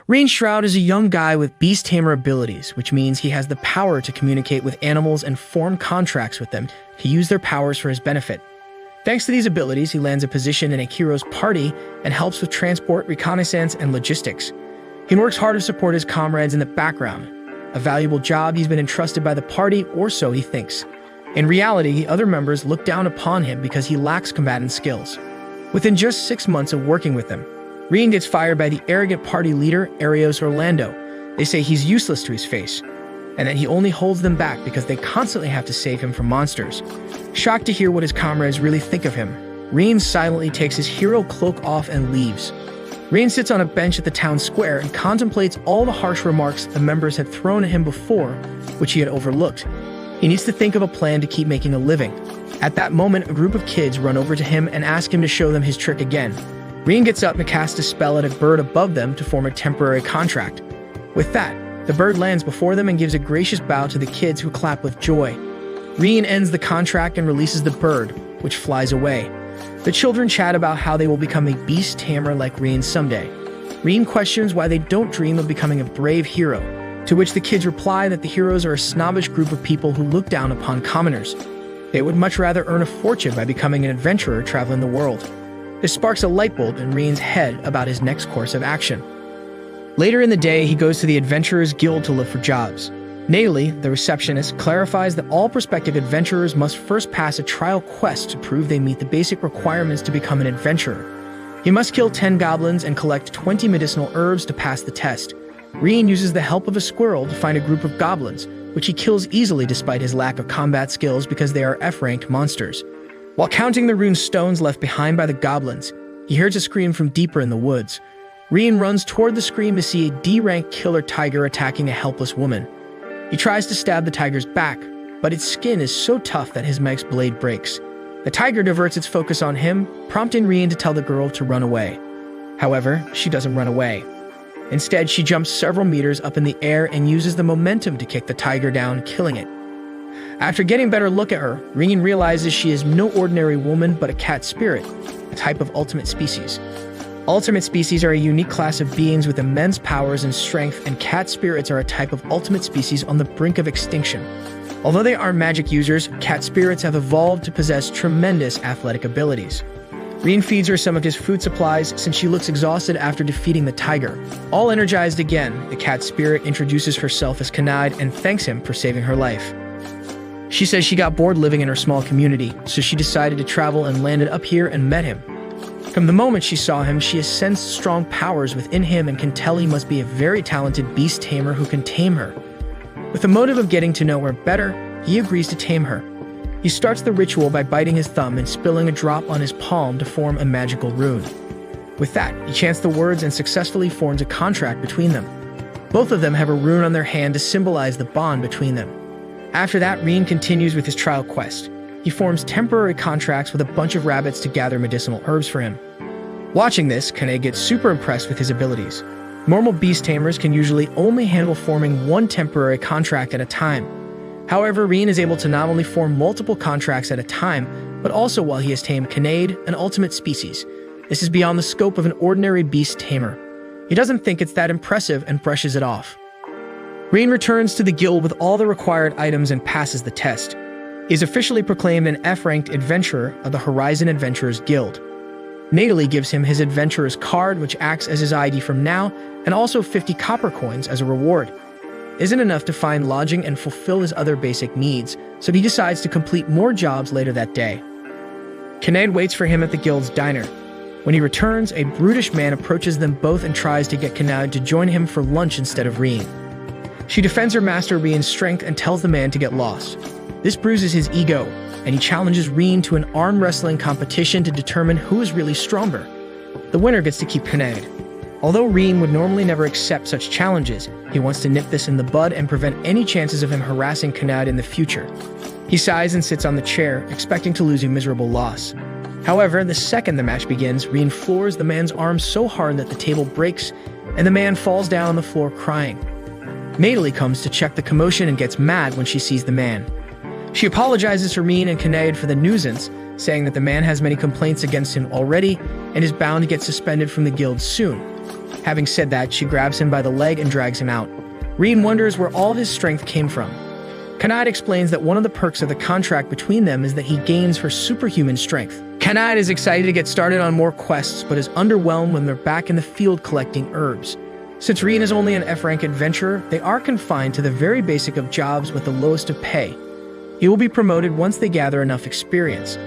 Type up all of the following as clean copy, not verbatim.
Rain Shroud is a young guy with Beast Tamer abilities, which means he has the power to communicate with animals and form contracts with them to use their powers for his benefit. Thanks to these abilities, he lands a position in a hero's party and helps with transport, reconnaissance, and logistics. He works hard to support his comrades in the background, a valuable job he's been entrusted by the party, or so he thinks. In reality, the other members look down upon him because he lacks combatant skills. Within just 6 months of working with them, Reen gets fired by the arrogant party leader, Arios Orlando. They say he's useless to his face, and that he only holds them back because they constantly have to save him from monsters. Shocked to hear what his comrades really think of him, Reen silently takes his hero cloak off and leaves. Reen sits on a bench at the town square and contemplates all the harsh remarks the members had thrown at him before, which he had overlooked. He needs to think of a plan to keep making a living. At that moment, a group of kids run over to him and ask him to show them his trick again. Reen gets up and casts a spell at a bird above them to form a temporary contract. With that, the bird lands before them and gives a gracious bow to the kids who clap with joy. Reen ends the contract and releases the bird, which flies away. The children chat about how they will become a beast tamer like Reen someday. Reen questions why they don't dream of becoming a brave hero, to which the kids reply that the heroes are a snobbish group of people who look down upon commoners. They would much rather earn a fortune by becoming an adventurer traveling the world. This sparks a light bulb in Reen's head about his next course of action. Later in the day, he goes to the Adventurers Guild to look for jobs. Natalie, the receptionist, clarifies that all prospective adventurers must first pass a trial quest to prove they meet the basic requirements to become an adventurer. He must kill 10 goblins and collect 20 medicinal herbs to pass the test. Reen uses the help of a squirrel to find a group of goblins, which he kills easily despite his lack of combat skills because they are F-ranked monsters. While counting the rune stones left behind by the goblins, he hears a scream from deeper in the woods. Reen runs toward the scream to see a D-rank killer tiger attacking a helpless woman. He tries to stab the tiger's back, but its skin is so tough that his Meg's blade breaks. The tiger diverts its focus on him, prompting Reen to tell the girl to run away. However, she doesn't run away. Instead, she jumps several meters up in the air and uses the momentum to kick the tiger down, killing it. After getting a better look at her, Reen realizes she is no ordinary woman but a cat spirit, a type of ultimate species. Ultimate species are a unique class of beings with immense powers and strength, and cat spirits are a type of ultimate species on the brink of extinction. Although they aren't magic users, cat spirits have evolved to possess tremendous athletic abilities. Reen feeds her some of his food supplies since she looks exhausted after defeating the tiger. All energized again, the cat spirit introduces herself as Kanad and thanks him for saving her life. She says she got bored living in her small community, so she decided to travel and landed up here and met him. From the moment she saw him, she has sensed strong powers within him and can tell he must be a very talented beast tamer who can tame her. With the motive of getting to know her better, he agrees to tame her. He starts the ritual by biting his thumb and spilling a drop on his palm to form a magical rune. With that, he chants the words and successfully forms a contract between them. Both of them have a rune on their hand to symbolize the bond between them. After that, Reen continues with his trial quest. He forms temporary contracts with a bunch of rabbits to gather medicinal herbs for him. Watching this, Kane gets super impressed with his abilities. Normal beast tamers can usually only handle forming one temporary contract at a time. However, Reen is able to not only form multiple contracts at a time, but also while he has tamed Kanade, an ultimate species. This is beyond the scope of an ordinary beast tamer. He doesn't think it's that impressive and brushes it off. Reen returns to the guild with all the required items and passes the test. He is officially proclaimed an F-ranked adventurer of the Horizon Adventurers Guild. Natalie gives him his adventurer's card, which acts as his ID from now, and also 50 copper coins as a reward. Isn't enough to find lodging and fulfill his other basic needs, so he decides to complete more jobs later that day. Kanade waits for him at the guild's diner. When he returns, a brutish man approaches them both and tries to get Kanade to join him for lunch instead of Reen. She defends her master Reen's strength and tells the man to get lost. This bruises his ego, and he challenges Reen to an arm wrestling competition to determine who is really stronger. The winner gets to keep Kanade. Although Reen would normally never accept such challenges, he wants to nip this in the bud and prevent any chances of him harassing Kanade in the future. He sighs and sits on the chair, expecting to lose a miserable loss. However, the second the match begins, Reen floors the man's arm so hard that the table breaks, and the man falls down on the floor crying. Natalie comes to check the commotion and gets mad when she sees the man. She apologizes to Reen and Kanade for the nuisance, saying that the man has many complaints against him already and is bound to get suspended from the guild soon. Having said that, she grabs him by the leg and drags him out. Reen wonders where all his strength came from. Kanad explains that one of the perks of the contract between them is that he gains her superhuman strength. Kanad is excited to get started on more quests, but is underwhelmed when they're back in the field collecting herbs. Since Reen is only an F-rank adventurer, they are confined to the very basic of jobs with the lowest of pay. He will be promoted once they gather enough experience.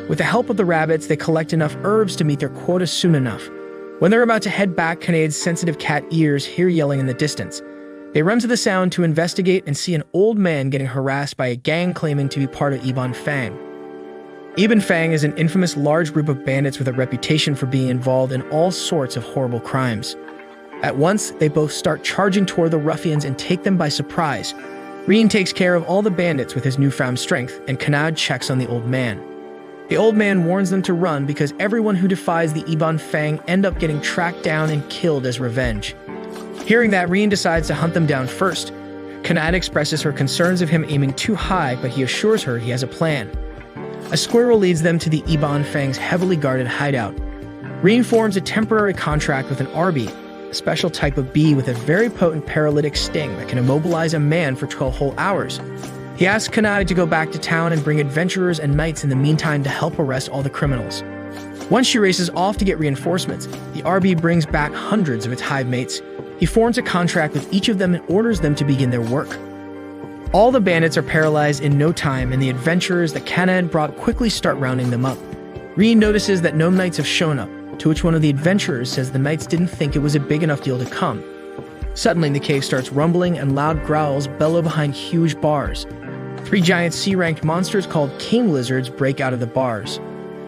With the help of the rabbits, they collect enough herbs to meet their quota soon enough. When they're about to head back, Kanad's sensitive cat ears hear yelling in the distance. They run to the sound to investigate and see an old man getting harassed by a gang claiming to be part of Ibn Fang. Ibn Fang is an infamous large group of bandits with a reputation for being involved in all sorts of horrible crimes. At once, they both start charging toward the ruffians and take them by surprise. Reen takes care of all the bandits with his newfound strength, and Kanad checks on the old man. The old man warns them to run because everyone who defies the Ibn Fang end up getting tracked down and killed as revenge. Hearing that, Reen decides to hunt them down first. Kanad expresses her concerns of him aiming too high, but he assures her he has a plan. A squirrel leads them to the Ibn Fang's heavily guarded hideout. Reen forms a temporary contract with an Arby, a special type of bee with a very potent paralytic sting that can immobilize a man for 12 whole hours. He asks Kanad to go back to town and bring adventurers and knights in the meantime to help arrest all the criminals. Once she races off to get reinforcements, the RB brings back hundreds of its hive mates. He forms a contract with each of them and orders them to begin their work. All the bandits are paralyzed in no time, and the adventurers that Kanad brought quickly start rounding them up. Reen notices that no knights have shown up, to which one of the adventurers says the knights didn't think it was a big enough deal to come. Suddenly, the cave starts rumbling and loud growls bellow behind huge bars. 3 giant C-ranked monsters called king lizards break out of the bars.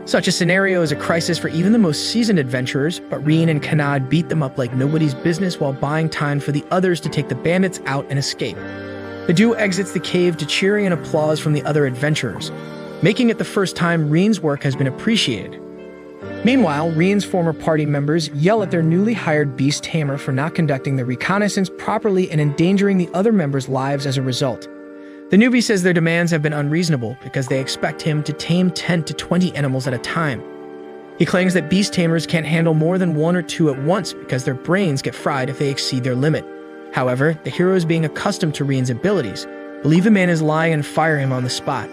Such a scenario is a crisis for even the most seasoned adventurers, but Reen and Kanad beat them up like nobody's business while buying time for the others to take the bandits out and escape. The duo exits the cave to cheering and applause from the other adventurers, making it the first time Reen's work has been appreciated. Meanwhile, Reen's former party members yell at their newly hired beast Tamer for not conducting the reconnaissance properly and endangering the other members' lives as a result. The newbie says their demands have been unreasonable because they expect him to tame 10 to 20 animals at a time. He claims that beast tamers can't handle more than 1 or 2 at once because their brains get fried if they exceed their limit. However, the heroes, being accustomed to Reen's abilities, believe the man is lying and fire him on the spot.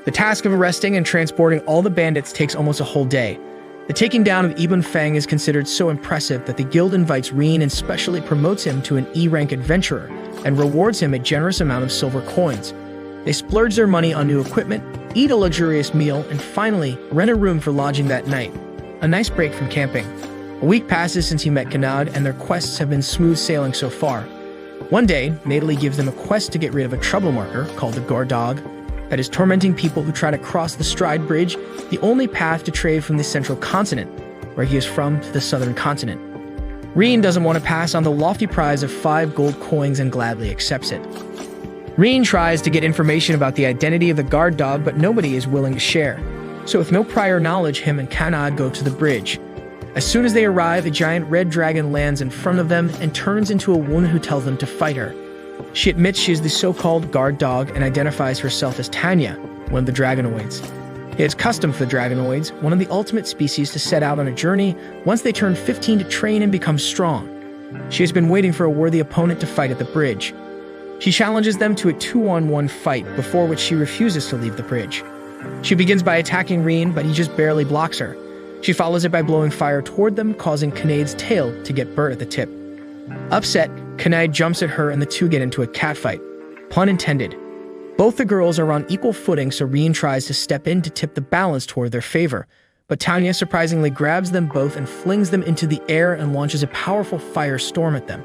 The task of arresting and transporting all the bandits takes almost a whole day. The taking down of Ibn Fang is considered so impressive that the guild invites Reen and specially promotes him to an E-rank adventurer and rewards him a generous amount of silver coins. They splurge their money on new equipment, eat a luxurious meal, and finally rent a room for lodging that night. A nice break from camping. A week passes since he met Kanad, and their quests have been smooth sailing so far. One day, Natalie gives them a quest to get rid of a trouble marker called the Guard Dog that is tormenting people who try to cross the Stride Bridge, the only path to trade from the central continent, where he is from, to the southern continent. Reen doesn't want to pass on the lofty prize of 5 gold coins and gladly accepts it. Reen tries to get information about the identity of the guard dog, but nobody is willing to share. So with no prior knowledge, him and Kanad go to the bridge. As soon as they arrive, a giant red dragon lands in front of them and turns into a woman who tells them to fight her. She admits she is the so-called guard dog and identifies herself as Tanya, one of the dragonoids. It is custom for the dragonoids, one of the ultimate species, to set out on a journey once they turn 15 to train and become strong. She has been waiting for a worthy opponent to fight at the bridge. She challenges them to a 2-on-1 fight, before which she refuses to leave the bridge. She begins by attacking Reen, but he just barely blocks her. She follows it by blowing fire toward them, causing Kanad's tail to get burnt at the tip. Upset, Kanad jumps at her and the two get into a catfight. Pun intended. Both the girls are on equal footing, so Reen tries to step in to tip the balance toward their favor, but Tanya surprisingly grabs them both and flings them into the air and launches a powerful firestorm at them.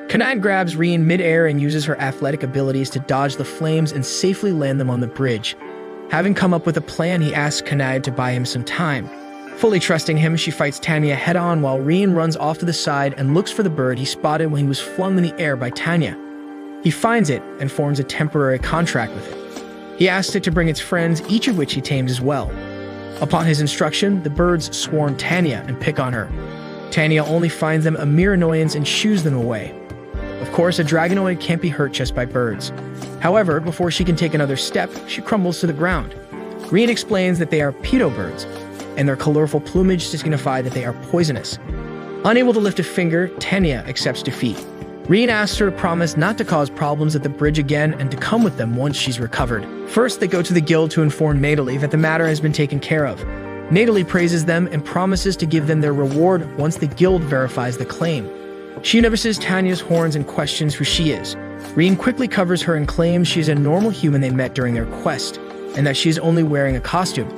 Kanad grabs Reen mid-air and uses her athletic abilities to dodge the flames and safely land them on the bridge. Having come up with a plan, he asks Kanad to buy him some time. Fully trusting him, she fights Tanya head-on while Reen runs off to the side and looks for the bird he spotted when he was flung in the air by Tanya. He finds it and forms a temporary contract with it. He asks it to bring its friends, each of which he tames as well. Upon his instruction, the birds swarm Tanya and pick on her. Tanya only finds them a mere annoyance and shoos them away. Of course, a dragonoid can't be hurt just by birds. However, before she can take another step, she crumbles to the ground. Reen explains that they are pedo birds, and their colorful plumage signify that they are poisonous. Unable to lift a finger, Tanya accepts defeat. Reen asks her to promise not to cause problems at the bridge again and to come with them once she's recovered. First, they go to the guild to inform Natalie that the matter has been taken care of. Natalie praises them and promises to give them their reward once the guild verifies the claim. She notices Tanya's horns and questions who she is. Reen quickly covers her and claims she's a normal human they met during their quest, and that she's only wearing a costume.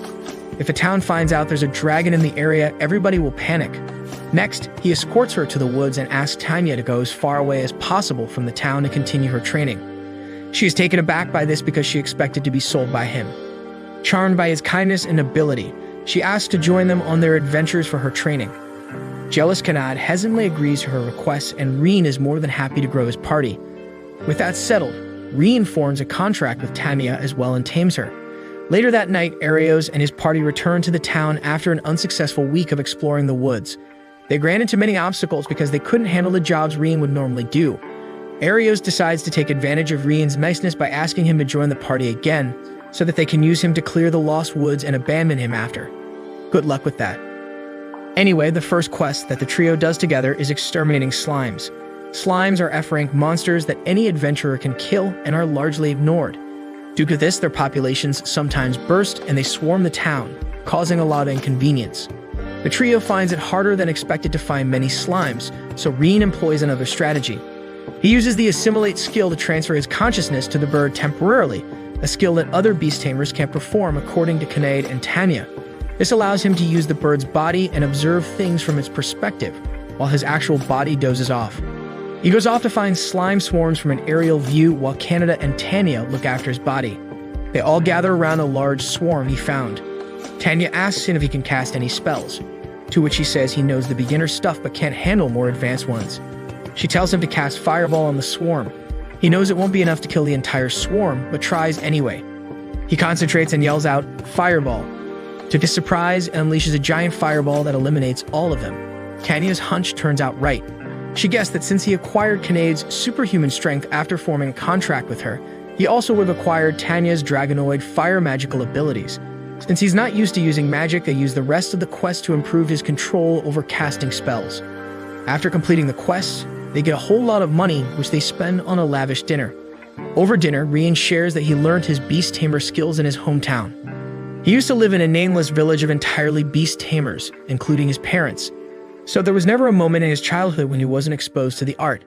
If a town finds out there's a dragon in the area, everybody will panic. Next, he escorts her to the woods and asks Tanya to go as far away as possible from the town to continue her training. She is taken aback by this because she expected to be sold by him. Charmed by his kindness and ability, she asks to join them on their adventures for her training. Jealous Kanad hesitantly agrees to her request, and Reen is more than happy to grow his party. With that settled, Reen forms a contract with Tanya as well and tames her. Later that night, Arios and his party return to the town after an unsuccessful week of exploring the woods. They ran into many obstacles because they couldn't handle the jobs Reen would normally do. Arios decides to take advantage of Reen's niceness by asking him to join the party again, so that they can use him to clear the lost woods and abandon him after. Good luck with that. Anyway, the first quest that the trio does together is exterminating slimes. Slimes are F-rank monsters that any adventurer can kill and are largely ignored. Due to this, their populations sometimes burst and they swarm the town, causing a lot of inconvenience. The trio finds it harder than expected to find many slimes, so Reen employs another strategy. He uses the Assimilate skill to transfer his consciousness to the bird temporarily, a skill that other beast tamers can't perform according to Kanade and Tanya. This allows him to use the bird's body and observe things from its perspective, while his actual body dozes off. He goes off to find slime swarms from an aerial view while Canada and Tanya look after his body. They all gather around a large swarm he found. Tanya asks him if he can cast any spells, to which he says he knows the beginner stuff but can't handle more advanced ones. She tells him to cast Fireball on the swarm. He knows it won't be enough to kill the entire swarm, but tries anyway. He concentrates and yells out, "Fireball!" To his surprise, and unleashes a giant fireball that eliminates all of them. Tanya's hunch turns out right. She guessed that since he acquired Kanade's superhuman strength after forming a contract with her, he also would have acquired Tanya's dragonoid fire magical abilities. Since he's not used to using magic, they use the rest of the quest to improve his control over casting spells. After completing the quest, they get a whole lot of money, which they spend on a lavish dinner. Over dinner, Reen shares that he learned his beast tamer skills in his hometown. He used to live in a nameless village of entirely beast tamers, including his parents. So there was never a moment in his childhood when he wasn't exposed to the art.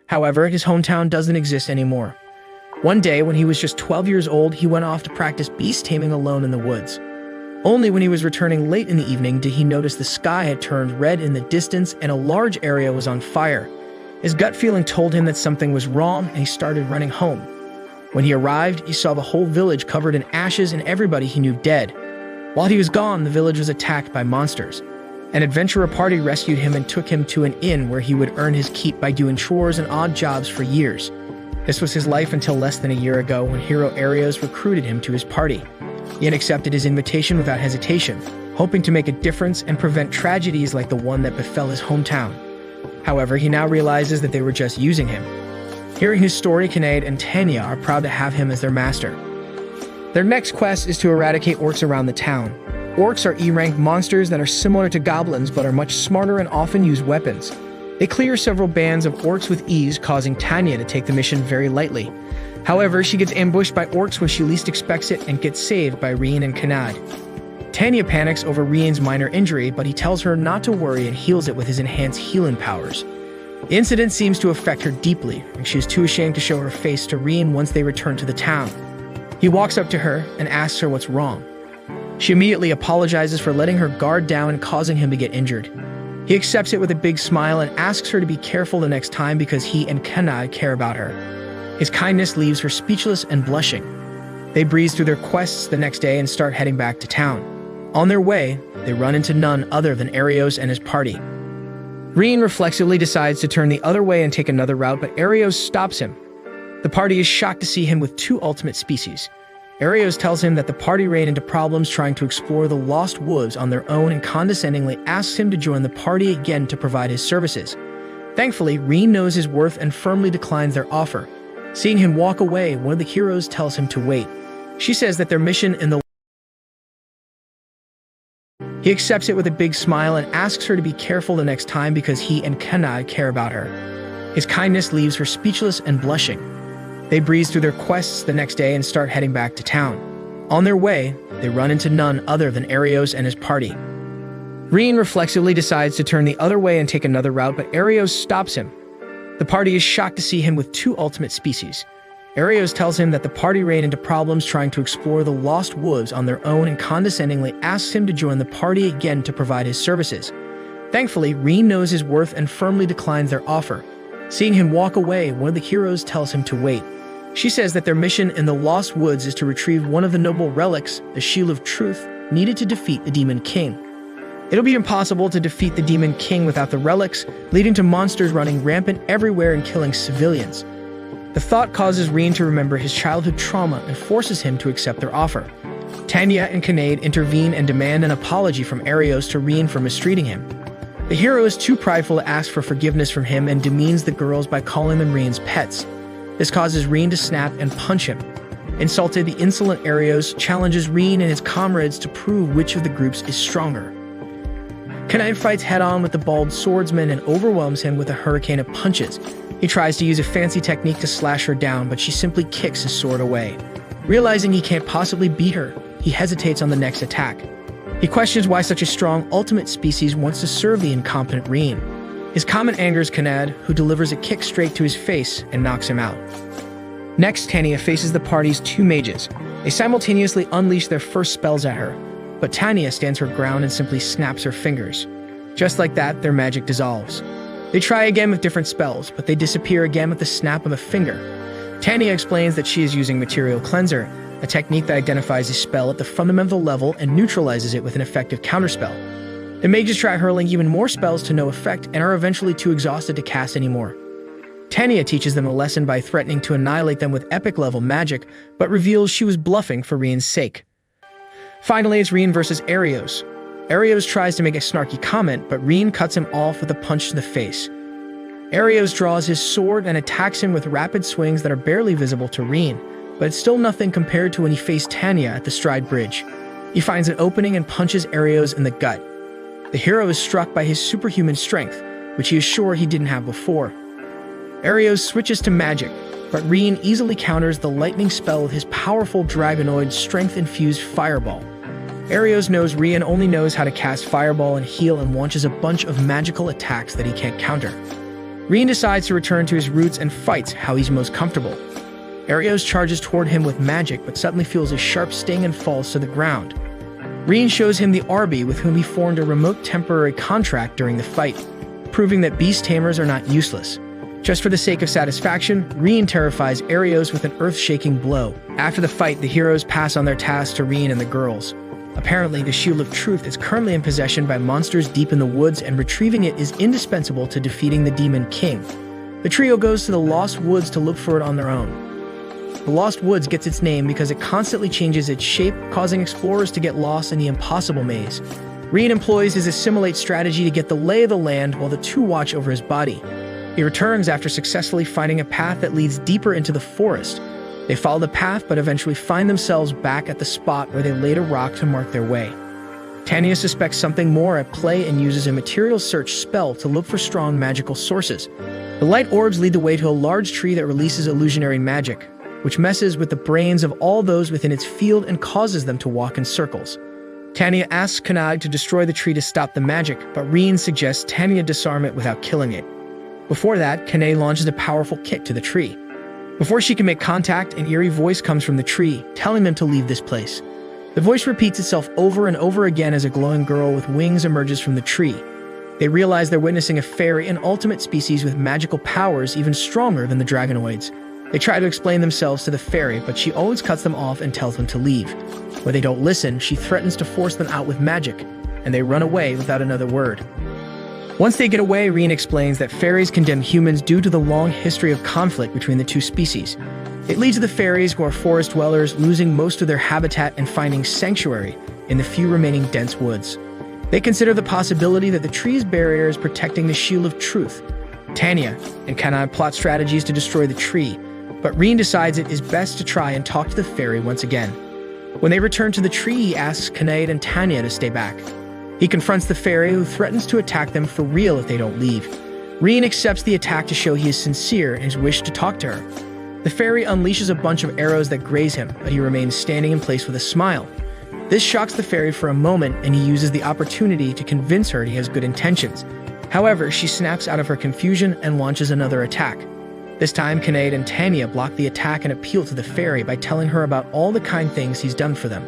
However, his hometown doesn't exist anymore. One day, when he was just 12 years old, he went off to practice beast taming alone in the woods. Only when he was returning late in the evening did he notice the sky had turned red in the distance and a large area was on fire. His gut feeling told him that something was wrong, and he started running home. When he arrived, he saw the whole village covered in ashes and everybody he knew dead. While he was gone, the village was attacked by monsters. An adventurer party rescued him and took him to an inn where he would earn his keep by doing chores and odd jobs for years. This was his life until less than a year ago when Hero Arios recruited him to his party. He had accepted his invitation without hesitation, hoping to make a difference and prevent tragedies like the one that befell his hometown. However, he now realizes that they were just using him. Hearing his story, Kanade and Tanya are proud to have him as their master. Their next quest is to eradicate orcs around the town. Orcs are E-rank monsters that are similar to goblins but are much smarter and often use weapons. They clear several bands of orcs with ease, causing Tanya to take the mission very lightly. However, she gets ambushed by orcs when she least expects it and gets saved by Reen and Kanad. Tanya panics over Reen's minor injury, but he tells her not to worry and heals it with his enhanced healing powers. The incident seems to affect her deeply, and she is too ashamed to show her face to Reen once they return to the town. He walks up to her and asks her what's wrong. She immediately apologizes for letting her guard down and causing him to get injured. He accepts it with a big smile and asks her to be careful the next time because he and Kanad care about her. His kindness leaves her speechless and blushing. They breeze through their quests the next day and start heading back to town. On their way, they run into none other than Arios and his party. Reen reflexively decides to turn the other way and take another route, but Arios stops him. The party is shocked to see him with two ultimate species. Arios tells him that the party ran into problems trying to explore the lost woods on their own and condescendingly asks him to join the party again to provide his services. Thankfully, Reen knows his worth and firmly declines their offer. Seeing him walk away, one of the heroes tells him to wait. She says that their mission in the He accepts it with a big smile and asks her to be careful the next time because he and Kanai care about her. His kindness leaves her speechless and blushing. They breeze through their quests the next day and start heading back to town. On their way, they run into none other than Arios and his party. Reen reflexively decides to turn the other way and take another route, but Arios stops him. The party is shocked to see him with two ultimate species. Arios tells him that the party ran into problems trying to explore the Lost Woods on their own and condescendingly asks him to join the party again to provide his services. Thankfully, Reen knows his worth and firmly declines their offer. Seeing him walk away, one of the heroes tells him to wait. She says that their mission in the Lost Woods is to retrieve one of the noble relics, the Shield of Truth, needed to defeat the Demon King. It'll be impossible to defeat the Demon King without the relics, leading to monsters running rampant everywhere and killing civilians. The thought causes Reen to remember his childhood trauma and forces him to accept their offer. Tanya and Kinnaid intervene and demand an apology from Arios to Reen for mistreating him. The hero is too prideful to ask for forgiveness from him and demeans the girls by calling them Reen's pets. This causes Reen to snap and punch him. Insulted, the insolent Arios challenges Reen and his comrades to prove which of the groups is stronger. Kinnaid fights head-on with the bald swordsman and overwhelms him with a hurricane of punches. He tries to use a fancy technique to slash her down, but she simply kicks his sword away. Realizing he can't possibly beat her, he hesitates on the next attack. He questions why such a strong ultimate species wants to serve the incompetent Reen. His comment angers Kinnaid, who delivers a kick straight to his face and knocks him out. Next, Tanya faces the party's two mages. They simultaneously unleash their first spells at her, but Tanya stands her ground and simply snaps her fingers. Just like that, their magic dissolves. They try again with different spells, but they disappear again with the snap of a finger. Tanya explains that she is using Material Cleanser, a technique that identifies a spell at the fundamental level and neutralizes it with an effective counterspell. The mages try hurling even more spells to no effect and are eventually too exhausted to cast anymore. Tanya teaches them a lesson by threatening to annihilate them with epic-level magic, but reveals she was bluffing for Reen's sake. Finally, it's Reen versus Arios. Arios tries to make a snarky comment, but Reen cuts him off with a punch to the face. Arios draws his sword and attacks him with rapid swings that are barely visible to Reen, but it's still nothing compared to when he faced Tanya at the Stride Bridge. He finds an opening and punches Arios in the gut. The hero is struck by his superhuman strength, which he is sure he didn't have before. Arios switches to magic, but Reen easily counters the lightning spell with his powerful dragonoid strength-infused fireball. Arios knows Reen only knows how to cast fireball and heal and launches a bunch of magical attacks that he can't counter. Reen decides to return to his roots and fights how he's most comfortable. Arios charges toward him with magic, but suddenly feels a sharp sting and falls to the ground. Reen shows him the Arby with whom he formed a remote temporary contract during the fight, proving that beast tamers are not useless. Just for the sake of satisfaction, Reen terrifies Arios with an earth-shaking blow. After the fight, the heroes pass on their tasks to Reen and the girls. Apparently, the Shield of Truth is currently in possession by monsters deep in the woods, and retrieving it is indispensable to defeating the Demon King. The trio goes to the Lost Woods to look for it on their own. The Lost Woods gets its name because it constantly changes its shape, causing explorers to get lost in the impossible maze. Reen employs his assimilate strategy to get the lay of the land while the two watch over his body. He returns after successfully finding a path that leads deeper into the forest. They follow the path, but eventually find themselves back at the spot where they laid a rock to mark their way. Tanya suspects something more at play and uses a material search spell to look for strong magical sources. The light orbs lead the way to a large tree that releases illusionary magic, which messes with the brains of all those within its field and causes them to walk in circles. Tanya asks Kanai to destroy the tree to stop the magic, but Reen suggests Tanya disarm it without killing it. Before that, Kanai launches a powerful kick to the tree. Before she can make contact, an eerie voice comes from the tree, telling them to leave this place. The voice repeats itself over and over again as a glowing girl with wings emerges from the tree. They realize they're witnessing a fairy, an ultimate species with magical powers even stronger than the dragonoids. They try to explain themselves to the fairy, but she always cuts them off and tells them to leave. When they don't listen, she threatens to force them out with magic, and they run away without another word. Once they get away, Reen explains that fairies condemn humans due to the long history of conflict between the two species. It leads to the fairies, who are forest dwellers, losing most of their habitat and finding sanctuary in the few remaining dense woods. They consider the possibility that the tree's barrier is protecting the Shield of Truth. Tanya and Kanai plot strategies to destroy the tree, but Reen decides it is best to try and talk to the fairy once again. When they return to the tree, he asks Kanai and Tanya to stay back. He confronts the fairy, who threatens to attack them for real if they don't leave. Rien accepts the attack to show he is sincere in his wish to talk to her. The fairy unleashes a bunch of arrows that graze him, but he remains standing in place with a smile. This shocks the fairy for a moment, and he uses the opportunity to convince her he has good intentions. However, she snaps out of her confusion and launches another attack. This time, Kinnaid and Tanya block the attack and appeal to the fairy by telling her about all the kind things he's done for them.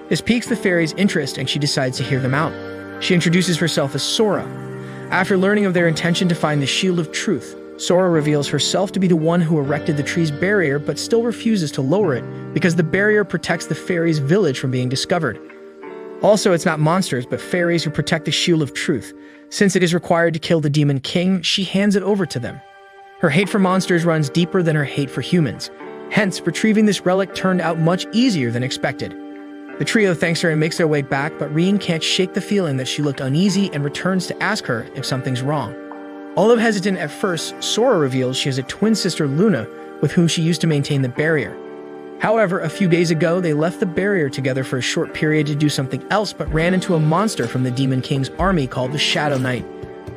This piques the fairy's interest, and she decides to hear them out. She introduces herself as Sora. After learning of their intention to find the Shield of Truth, Sora reveals herself to be the one who erected the tree's barrier but still refuses to lower it because the barrier protects the fairy's village from being discovered. Also, it's not monsters but fairies who protect the Shield of Truth. Since it is required to kill the Demon King, she hands it over to them. Her hate for monsters runs deeper than her hate for humans. Hence, retrieving this relic turned out much easier than expected. The trio thanks her and makes their way back, but Rien can't shake the feeling that she looked uneasy and returns to ask her if something's wrong. Although hesitant at first, Sora reveals she has a twin sister, Luna, with whom she used to maintain the barrier. However, a few days ago, they left the barrier together for a short period to do something else, but ran into a monster from the Demon King's army called the Shadow Knight.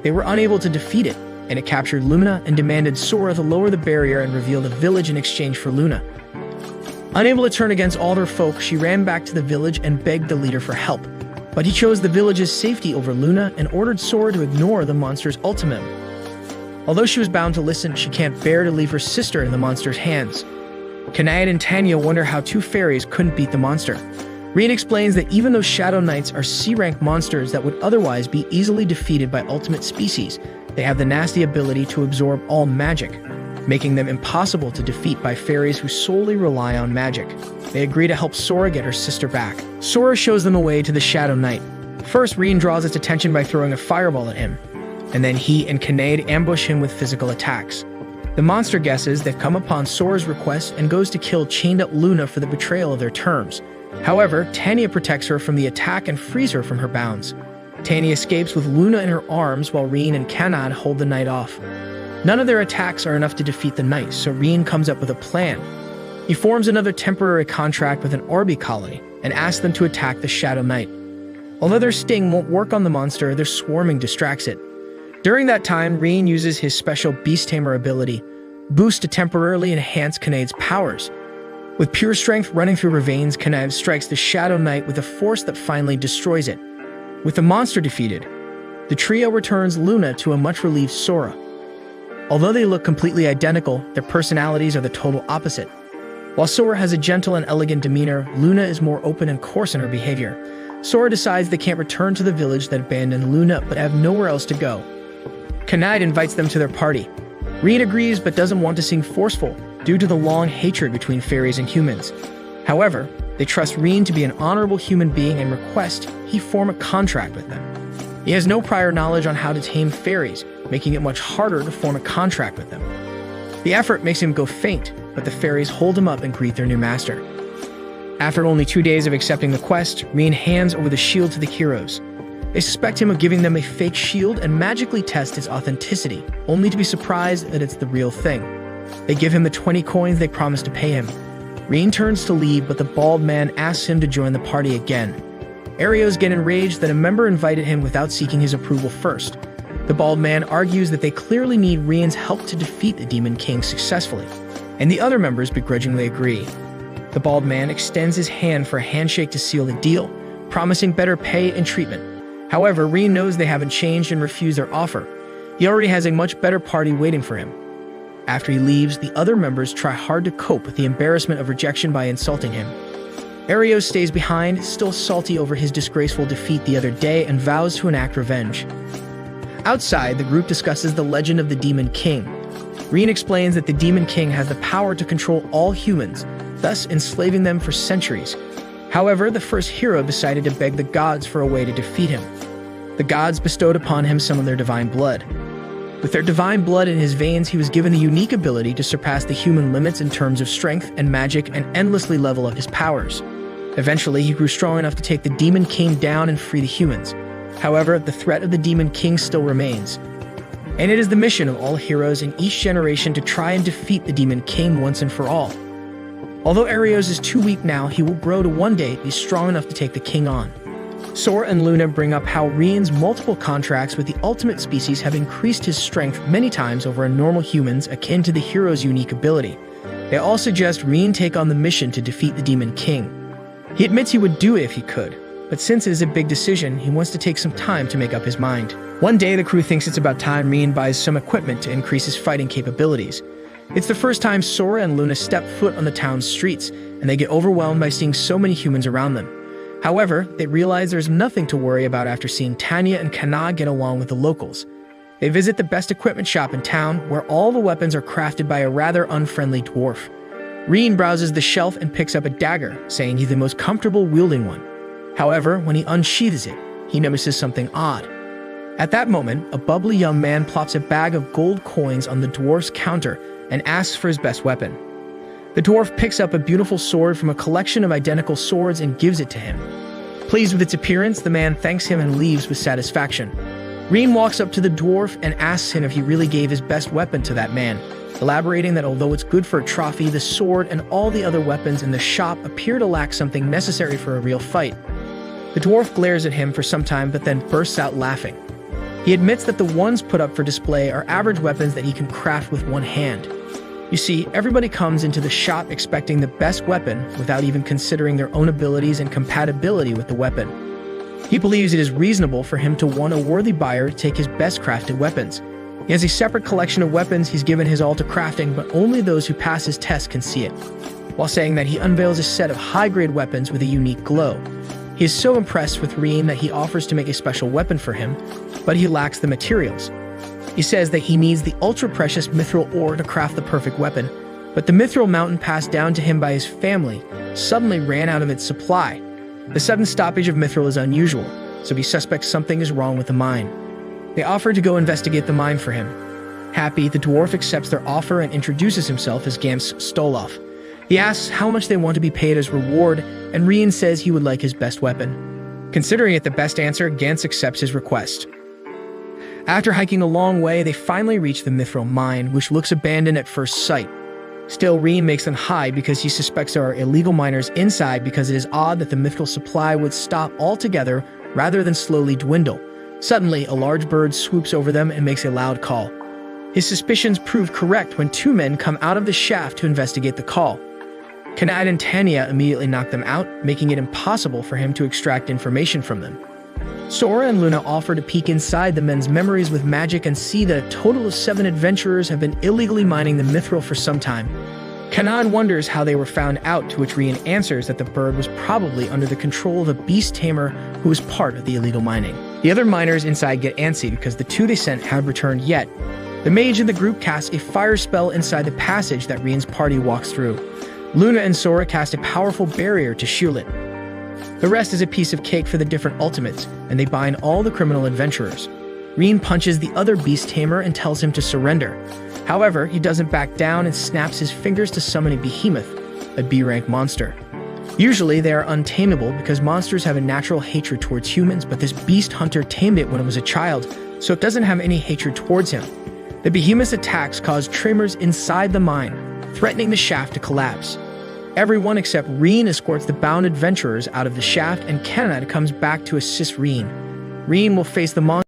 They were unable to defeat it, and it captured Luna and demanded Sora to lower the barrier and reveal the village in exchange for Luna. Unable to turn against all their folk, she ran back to the village and begged the leader for help. But he chose the village's safety over Luna and ordered Sora to ignore the monster's ultimatum. Although she was bound to listen, she can't bear to leave her sister in the monster's hands. Kinnaid and Tanya wonder how two fairies couldn't beat the monster. Rien explains that even though Shadow Knights are C-rank monsters that would otherwise be easily defeated by ultimate species, they have the nasty ability to absorb all magic, making them impossible to defeat by fairies who solely rely on magic. They agree to help Sora get her sister back. Sora shows them a way to the Shadow Knight. First, Rien draws its attention by throwing a fireball at him, and then he and Kinnaid ambush him with physical attacks. The monster guesses they've come upon Sora's request and goes to kill chained-up Luna for the betrayal of their terms. However, Tanya protects her from the attack and frees her from her bounds. Tanya escapes with Luna in her arms while Rien and Kinnaid hold the knight off. None of their attacks are enough to defeat the knight, so Rien comes up with a plan. He forms another temporary contract with an Arby colony and asks them to attack the Shadow Knight. Although their sting won't work on the monster, their swarming distracts it. During that time, Rien uses his special Beast Tamer ability, Boost, to temporarily enhance Kinnaid's powers. With pure strength running through her veins, Kinnaid strikes the Shadow Knight with a force that finally destroys it. With the monster defeated, the trio returns Luna to a much-relieved Sora. Although they look completely identical, their personalities are the total opposite. While Sora has a gentle and elegant demeanor, Luna is more open and coarse in her behavior. Sora decides they can't return to the village that abandoned Luna but have nowhere else to go. Kinnaid invites them to their party. Rien agrees but doesn't want to seem forceful due to the long hatred between fairies and humans. However, they trust Rien to be an honorable human being and request he form a contract with them. He has no prior knowledge on how to tame fairies, making it much harder to form a contract with them. The effort makes him go faint, but the fairies hold him up and greet their new master. After only 2 days of accepting the quest, Rien hands over the shield to the heroes. They suspect him of giving them a fake shield and magically test its authenticity, only to be surprised that it's the real thing. They give him the 20 coins they promised to pay him. Rien turns to leave, but the bald man asks him to join the party again. Arios get enraged that a member invited him without seeking his approval first. The bald man argues that they clearly need Rien's help to defeat the Demon King successfully, and the other members begrudgingly agree. The bald man extends his hand for a handshake to seal the deal, promising better pay and treatment. However, Rien knows they haven't changed and refuse their offer. He already has a much better party waiting for him. After he leaves, the other members try hard to cope with the embarrassment of rejection by insulting him. Arios stays behind, still salty over his disgraceful defeat the other day, and vows to enact revenge. Outside, the group discusses the legend of the Demon King. Rien explains that the Demon King has the power to control all humans, thus enslaving them for centuries. However, the first hero decided to beg the gods for a way to defeat him. The gods bestowed upon him some of their divine blood. With their divine blood in his veins, he was given the unique ability to surpass the human limits in terms of strength and magic and endlessly level up his powers. Eventually, he grew strong enough to take the Demon King down and free the humans. However, the threat of the Demon King still remains. And it is the mission of all heroes in each generation to try and defeat the Demon King once and for all. Although Arios is too weak now, he will grow to one day be strong enough to take the king on. Sora and Luna bring up how Rian's multiple contracts with the ultimate species have increased his strength many times over a normal human's, akin to the hero's unique ability. They all suggest Rian take on the mission to defeat the Demon King. He admits he would do it if he could, but since it is a big decision, he wants to take some time to make up his mind. One day, the crew thinks it's about time Rian buys some equipment to increase his fighting capabilities. It's the first time Sora and Luna step foot on the town's streets, and they get overwhelmed by seeing so many humans around them. However, they realize there's nothing to worry about after seeing Tanya and Kana get along with the locals. They visit the best equipment shop in town, where all the weapons are crafted by a rather unfriendly dwarf. Rian browses the shelf and picks up a dagger, saying he's the most comfortable wielding one. However, when he unsheathes it, he notices something odd. At that moment, a bubbly young man plops a bag of gold coins on the dwarf's counter and asks for his best weapon. The dwarf picks up a beautiful sword from a collection of identical swords and gives it to him. Pleased with its appearance, the man thanks him and leaves with satisfaction. Rian walks up to the dwarf and asks him if he really gave his best weapon to that man, elaborating that although it's good for a trophy, the sword and all the other weapons in the shop appear to lack something necessary for a real fight. The dwarf glares at him for some time but then bursts out laughing. He admits that the ones put up for display are average weapons that he can craft with one hand. You see, everybody comes into the shop expecting the best weapon without even considering their own abilities and compatibility with the weapon. He believes it is reasonable for him to want a worthy buyer to take his best crafted weapons. He has a separate collection of weapons he's given his all to crafting, but only those who pass his test can see it, while saying that he unveils a set of high-grade weapons with a unique glow. He is so impressed with Rian that he offers to make a special weapon for him, but he lacks the materials. He says that he needs the ultra-precious mithril ore to craft the perfect weapon, but the mithril mountain passed down to him by his family suddenly ran out of its supply. The sudden stoppage of mithril is unusual, so he suspects something is wrong with the mine. They offer to go investigate the mine for him. Happy, the dwarf accepts their offer and introduces himself as Gams Stoloff. He asks how much they want to be paid as reward, and Rian says he would like his best weapon. Considering it the best answer, Gans accepts his request. After hiking a long way, they finally reach the mithril mine, which looks abandoned at first sight. Still, Rian makes them hide because he suspects there are illegal miners inside, because it is odd that the mithril supply would stop altogether rather than slowly dwindle. Suddenly, a large bird swoops over them and makes a loud call. His suspicions prove correct when two men come out of the shaft to investigate the call. Kanad and Tanya immediately knock them out, making it impossible for him to extract information from them. Sora and Luna offer to peek inside the men's memories with magic and see that a total of 7 adventurers have been illegally mining the mithril for some time. Kanan wonders how they were found out, to which Rian answers that the bird was probably under the control of a beast tamer who was part of the illegal mining. The other miners inside get antsy because the 2 they sent haven't returned yet. The mage in the group casts a fire spell inside the passage that Rian's party walks through. Luna and Sora cast a powerful barrier to shield it. The rest is a piece of cake for the different ultimates, and they bind all the criminal adventurers. Rian punches the other beast tamer and tells him to surrender. However, he doesn't back down and snaps his fingers to summon a behemoth, a B-rank monster. Usually they are untamable because monsters have a natural hatred towards humans, but this beast hunter tamed it when it was a child, so it doesn't have any hatred towards him. The behemoth's attacks cause tremors inside the mine, threatening the shaft to collapse. Everyone except Rian escorts the bound adventurers out of the shaft, and Kanad comes back to assist Rian. Rian will face the monster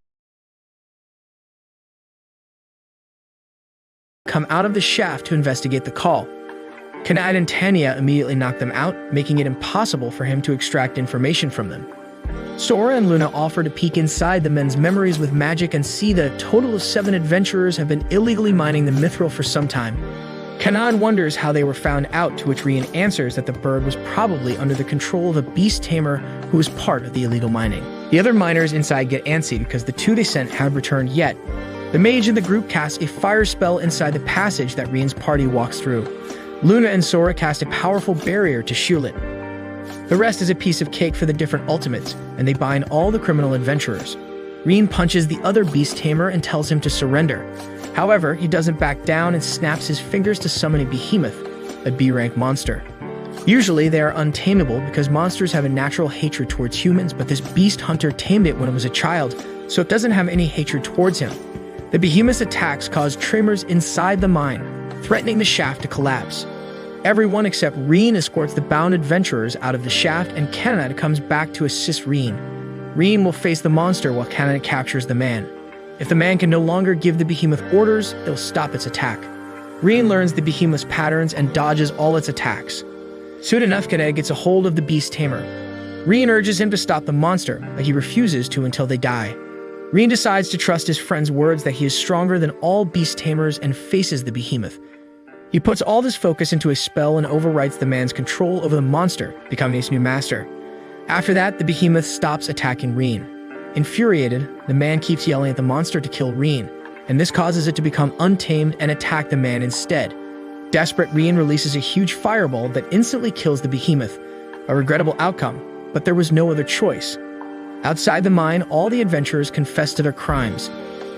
come out of the shaft to investigate the call. Kanad and Tanya immediately knock them out, making it impossible for him to extract information from them. Sora and Luna offer to peek inside the men's memories with magic and see that a total of 7 adventurers have been illegally mining the mithril for some time. Kanan wonders how they were found out, to which Rian answers that the bird was probably under the control of a beast tamer who was part of the illegal mining. The other miners inside get antsy because the 2 they sent haven't returned yet. The mage in the group casts a fire spell inside the passage that Rian's party walks through. Luna and Sora cast a powerful barrier to shield it. The rest is a piece of cake for the different ultimates, and they bind all the criminal adventurers. Rian punches the other beast tamer and tells him to surrender. However, he doesn't back down and snaps his fingers to summon a behemoth, a B-rank monster. Usually they are untamable because monsters have a natural hatred towards humans, but this beast hunter tamed it when it was a child, so it doesn't have any hatred towards him. The behemoth's attacks cause tremors inside the mine, threatening the shaft to collapse. Everyone except Rian escorts the bound adventurers out of the shaft, and Kanad comes back to assist Rian. Reen will face the monster while Canada captures the man. If the man can no longer give the behemoth orders, they'll stop its attack. Reen learns the behemoth's patterns and dodges all its attacks. Soon enough, Canada gets a hold of the beast tamer. Reen urges him to stop the monster, but he refuses to until they die. Reen decides to trust his friend's words that he is stronger than all beast tamers and faces the behemoth. He puts all his focus into a spell and overwrites the man's control over the monster, becoming his new master. After that, the behemoth stops attacking Reen. Infuriated, the man keeps yelling at the monster to kill Reen, and this causes it to become untamed and attack the man instead. Desperate, Reen releases a huge fireball that instantly kills the behemoth, a regrettable outcome, but there was no other choice. Outside the mine, all the adventurers confess to their crimes.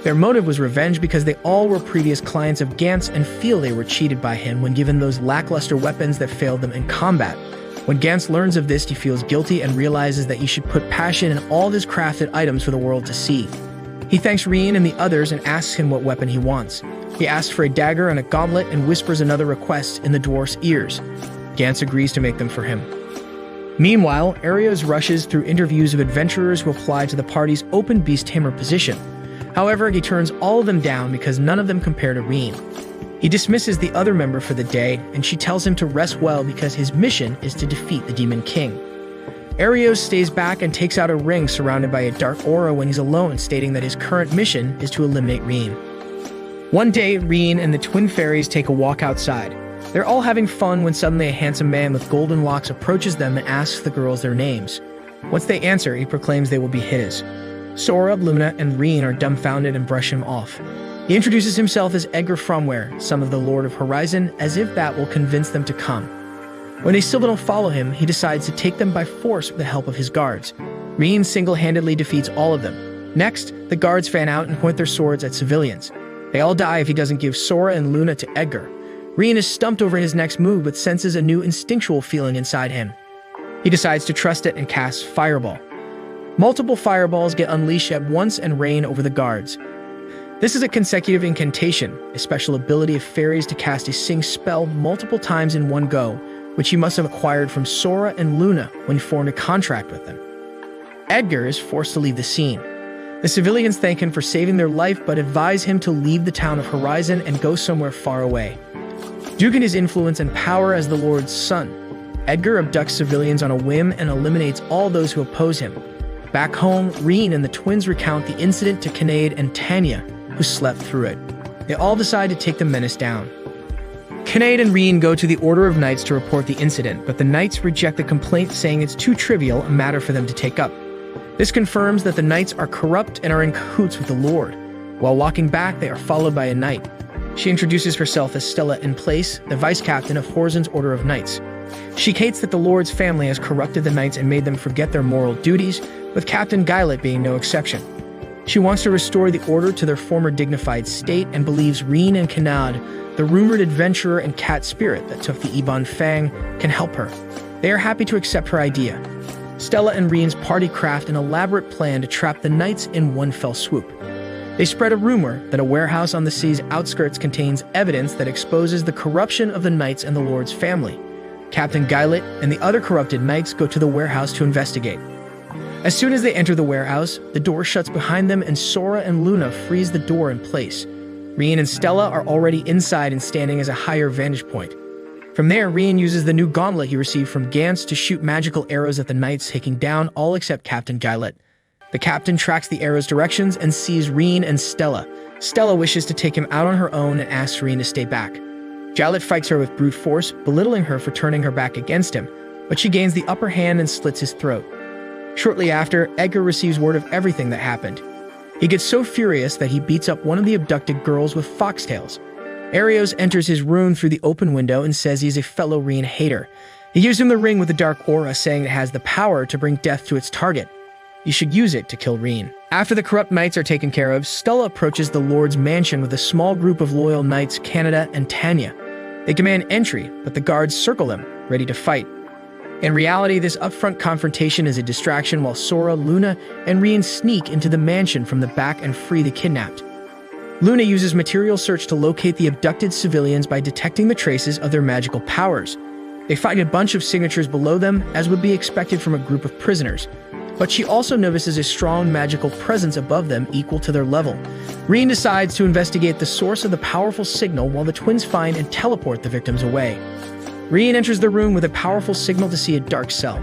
Their motive was revenge because they all were previous clients of Gantz and feel they were cheated by him when given those lackluster weapons that failed them in combat. When Gantz learns of this, he feels guilty and realizes that he should put passion in all of his crafted items for the world to see. He thanks Reen and the others and asks him what weapon he wants. He asks for a dagger and a gauntlet and whispers another request in the dwarf's ears. Gantz agrees to make them for him. Meanwhile, Arios rushes through interviews of adventurers who apply to the party's open beast tamer position. However, he turns all of them down because none of them compare to Reen. He dismisses the other member for the day, and she tells him to rest well because his mission is to defeat the Demon King. Arios stays back and takes out a ring surrounded by a dark aura when he's alone, stating that his current mission is to eliminate Reen. One day, Reen and the twin fairies take a walk outside. They're all having fun when suddenly a handsome man with golden locks approaches them and asks the girls their names. Once they answer, he proclaims they will be his. Sora, Luna, and Reen are dumbfounded and brush him off. He introduces himself as Edgar Fromware, son of the Lord of Horizon, as if that will convince them to come. When they still don't follow him, he decides to take them by force with the help of his guards. Reen single-handedly defeats all of them. Next, the guards fan out and point their swords at civilians. They all die if he doesn't give Sora and Luna to Edgar. Reen is stumped over his next move but senses a new instinctual feeling inside him. He decides to trust it and casts Fireball. Multiple fireballs get unleashed at once and rain over the guards. This is a consecutive incantation, a special ability of fairies to cast a sync spell multiple times in one go, which he must have acquired from Sora and Luna when he formed a contract with them. Edgar is forced to leave the scene. The civilians thank him for saving their life but advise him to leave the town of Horizon and go somewhere far away. Due to his influence and power as the Lord's son, Edgar abducts civilians on a whim and eliminates all those who oppose him. Back home, Reen and the twins recount the incident to Kinnaid and Tanya, who slept through it. They all decide to take the menace down. Kinnaid and Reen go to the Order of Knights to report the incident, but the Knights reject the complaint, saying it's too trivial a matter for them to take up. This confirms that the Knights are corrupt and are in cahoots with the Lord. While walking back, they are followed by a Knight. She introduces herself as Stella in Place, the Vice Captain of Horizon's Order of Knights. She hates that the Lord's family has corrupted the Knights and made them forget their moral duties, with Captain Guylet being no exception. She wants to restore the Order to their former dignified state and believes Reen and Kinnaid, the rumored adventurer and cat spirit that took the Ebon Fang, can help her. They are happy to accept her idea. Stella and Reen's party craft an elaborate plan to trap the Knights in one fell swoop. They spread a rumor that a warehouse on the city's outskirts contains evidence that exposes the corruption of the Knights and the Lord's family. Captain Guylet and the other corrupted Knights go to the warehouse to investigate. As soon as they enter the warehouse, the door shuts behind them and Sora and Luna freeze the door in place. Reen and Stella are already inside and standing as a higher vantage point. From there, Reen uses the new gauntlet he received from Gantz to shoot magical arrows at the Knights, taking down all except Captain Guylet. The captain tracks the arrow's directions and sees Reen and Stella. Stella wishes to take him out on her own and asks Reen to stay back. Guylet fights her with brute force, belittling her for turning her back against him, but she gains the upper hand and slits his throat. Shortly after, Edgar receives word of everything that happened. He gets so furious that he beats up one of the abducted girls with foxtails. Arios enters his room through the open window and says he's a fellow Reen hater. He gives him the ring with the dark aura, saying it has the power to bring death to its target. You should use it to kill Reen. After the corrupt Knights are taken care of, Stella approaches the Lord's mansion with a small group of loyal Knights, Canada and Tanya. They demand entry, but the guards circle them, ready to fight. In reality, this upfront confrontation is a distraction while Sora, Luna, and Reen sneak into the mansion from the back and free the kidnapped. Luna uses material search to locate the abducted civilians by detecting the traces of their magical powers. They find a bunch of signatures below them, as would be expected from a group of prisoners. but she also notices a strong magical presence above them equal to their level. Reen decides to investigate the source of the powerful signal while the twins find and teleport the victims away. Reen enters the room with a powerful signal to see a dark cell.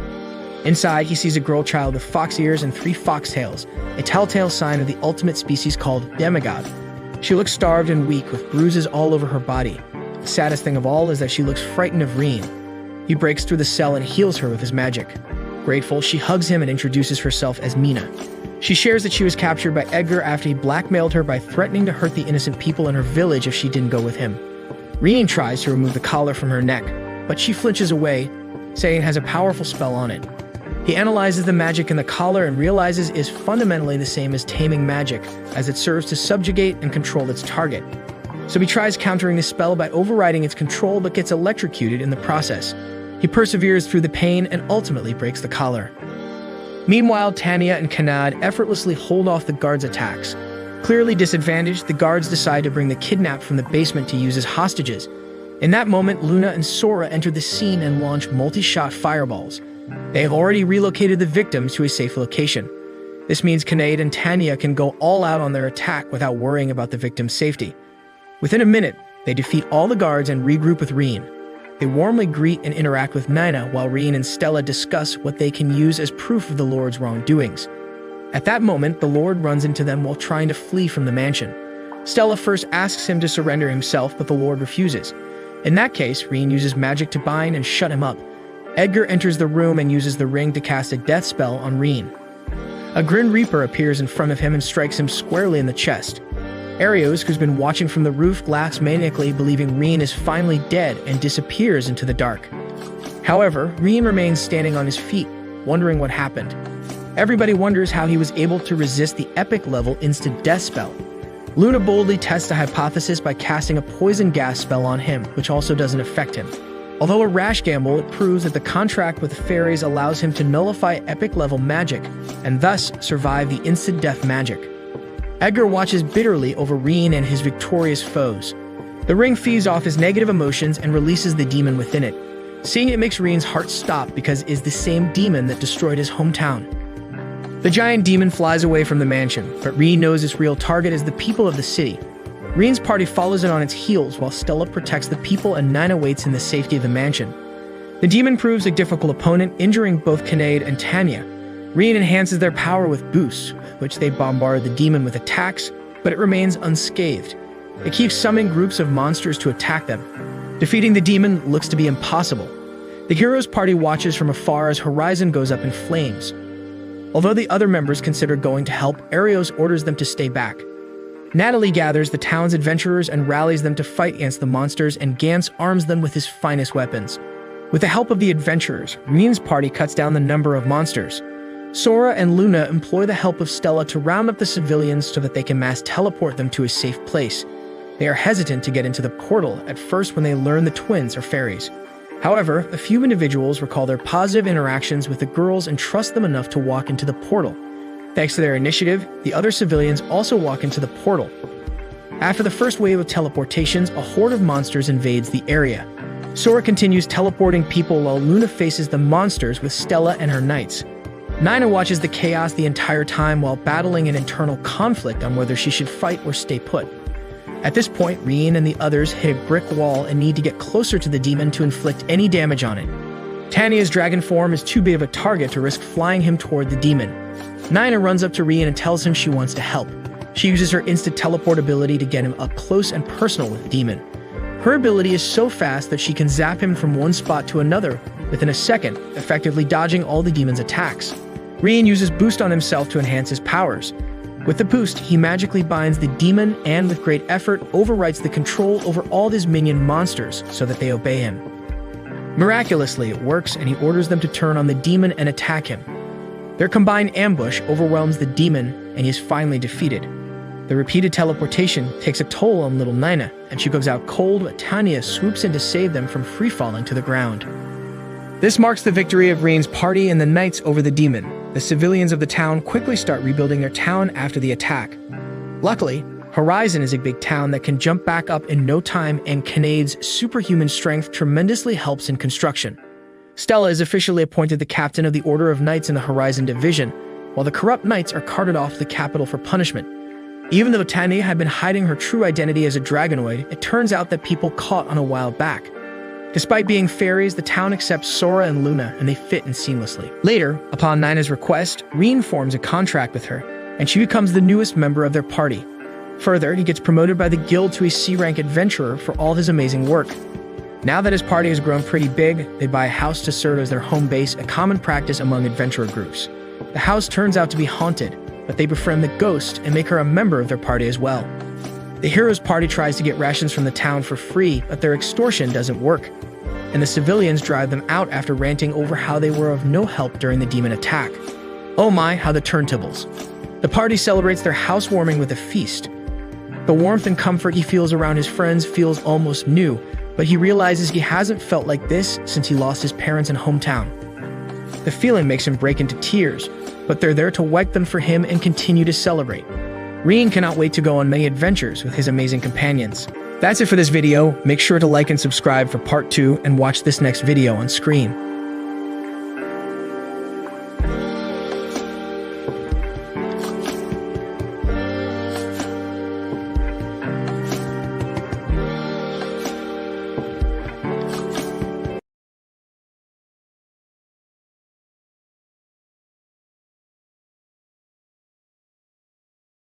Inside, he sees a girl child with fox ears and 3 foxtails, a telltale sign of the ultimate species called demigod. She looks starved and weak with bruises all over her body. The saddest thing of all is that she looks frightened of Reen. He breaks through the cell and heals her with his magic. Grateful, she hugs him and introduces herself as Mina. She shares that she was captured by Edgar after he blackmailed her by threatening to hurt the innocent people in her village if she didn't go with him. Reen tries to remove the collar from her neck, but she flinches away, saying it has a powerful spell on it. He analyzes the magic in the collar and realizes it is fundamentally the same as taming magic, as it serves to subjugate and control its target. So he tries countering the spell by overriding its control but gets electrocuted in the process. He perseveres through the pain and ultimately breaks the collar. Meanwhile, Tanya and Kanad effortlessly hold off the guards' attacks. Clearly disadvantaged, the guards decide to bring the kidnapped from the basement to use as hostages. In that moment, Luna and Sora enter the scene and launch multi-shot fireballs. They have already relocated the victims to a safe location. This means Kanad and Tanya can go all out on their attack without worrying about the victim's safety. Within a minute, they defeat all the guards and regroup with Reen. They warmly greet and interact with Nina while Reen and Stella discuss what they can use as proof of the Lord's wrongdoings. At that moment, the Lord runs into them while trying to flee from the mansion. Stella first asks him to surrender himself, but the Lord refuses. In that case, Reen uses magic to bind and shut him up. Edgar enters the room and uses the ring to cast a death spell on Reen. A Grim Reaper appears in front of him and strikes him squarely in the chest. Arios, who's been watching from the roof, laughs maniacally, believing Reen is finally dead, and disappears into the dark. However, Reen remains standing on his feet, wondering what happened. Everybody wonders how he was able to resist the epic-level instant death spell. Luna boldly tests the hypothesis by casting a poison gas spell on him, which also doesn't affect him. Although a rash gamble, it proves that the contract with the fairies allows him to nullify epic-level magic, and thus survive the instant death magic. Edgar watches bitterly over Reen and his victorious foes. The ring feeds off his negative emotions and releases the demon within it. Seeing it makes Reen's heart stop because it is the same demon that destroyed his hometown. The giant demon flies away from the mansion, but Reen knows its real target is the people of the city. Reen's party follows it on its heels while Stella protects the people and Nina waits in the safety of the mansion. The demon proves a difficult opponent, injuring both Kanad and Tanya. Reen enhances their power with boosts, which they bombard the demon with attacks, but it remains unscathed. It keeps summoning groups of monsters to attack them. Defeating the demon looks to be impossible. The hero's party watches from afar as Horizon goes up in flames. Although the other members consider going to help, Arios orders them to stay back. Natalie gathers the town's adventurers and rallies them to fight against the monsters, and Gantz arms them with his finest weapons. With the help of the adventurers, Reen's party cuts down the number of monsters. Sora and Luna employ the help of Stella to round up the civilians so that they can mass teleport them to a safe place. They are hesitant to get into the portal at first when they learn the twins are fairies. However, a few individuals recall their positive interactions with the girls and trust them enough to walk into the portal. Thanks to their initiative, the other civilians also walk into the portal. After the first wave of teleportations, a horde of monsters invades the area. Sora continues teleporting people while Luna faces the monsters with Stella and her knights. Nina watches the chaos the entire time while battling an internal conflict on whether she should fight or stay put. At this point, Reen and the others hit a brick wall and need to get closer to the demon to inflict any damage on it. Tanya's dragon form is too big of a target to risk flying him toward the demon. Nina runs up to Reen and tells him she wants to help. She uses her instant teleport ability to get him up close and personal with the demon. Her ability is so fast that she can zap him from one spot to another within a second, effectively dodging all the demon's attacks. Reen uses boost on himself to enhance his powers. With the boost, he magically binds the demon and, with great effort, overwrites the control over all his minion monsters so that they obey him. Miraculously, it works, and he orders them to turn on the demon and attack him. Their combined ambush overwhelms the demon, and he is finally defeated. The repeated teleportation takes a toll on little Nina, and she goes out cold, but Tanya swoops in to save them from free-falling to the ground. This marks the victory of Reen's party and the knights over the demon. The civilians of the town quickly start rebuilding their town after the attack. Luckily, Horizon is a big town that can jump back up in no time, and Kanad's superhuman strength tremendously helps in construction. Stella is officially appointed the captain of the Order of Knights in the Horizon Division, while the corrupt knights are carted off to the capital for punishment. Even though Tani had been hiding her true identity as a dragonoid, it turns out that people caught on a while back. Despite being fairies, the town accepts Sora and Luna, and they fit in seamlessly. Later, upon Nina's request, Reen forms a contract with her, and she becomes the newest member of their party. Further, he gets promoted by the guild to a C-rank adventurer for all his amazing work. Now that his party has grown pretty big, they buy a house to serve as their home base, a common practice among adventurer groups. The house turns out to be haunted, but they befriend the ghost and make her a member of their party as well. The hero's party tries to get rations from the town for free, but their extortion doesn't work, and the civilians drive them out after ranting over how they were of no help during the demon attack. Oh my, how the turntables. The party celebrates their housewarming with a feast. The warmth and comfort he feels around his friends feels almost new, but he realizes he hasn't felt like this since he lost his parents and hometown. The feeling makes him break into tears, but they're there to wipe them for him and continue to celebrate. Reen cannot wait to go on many adventures with his amazing companions. That's it for this video. Make sure to like and subscribe for part 2 and watch this next video on screen.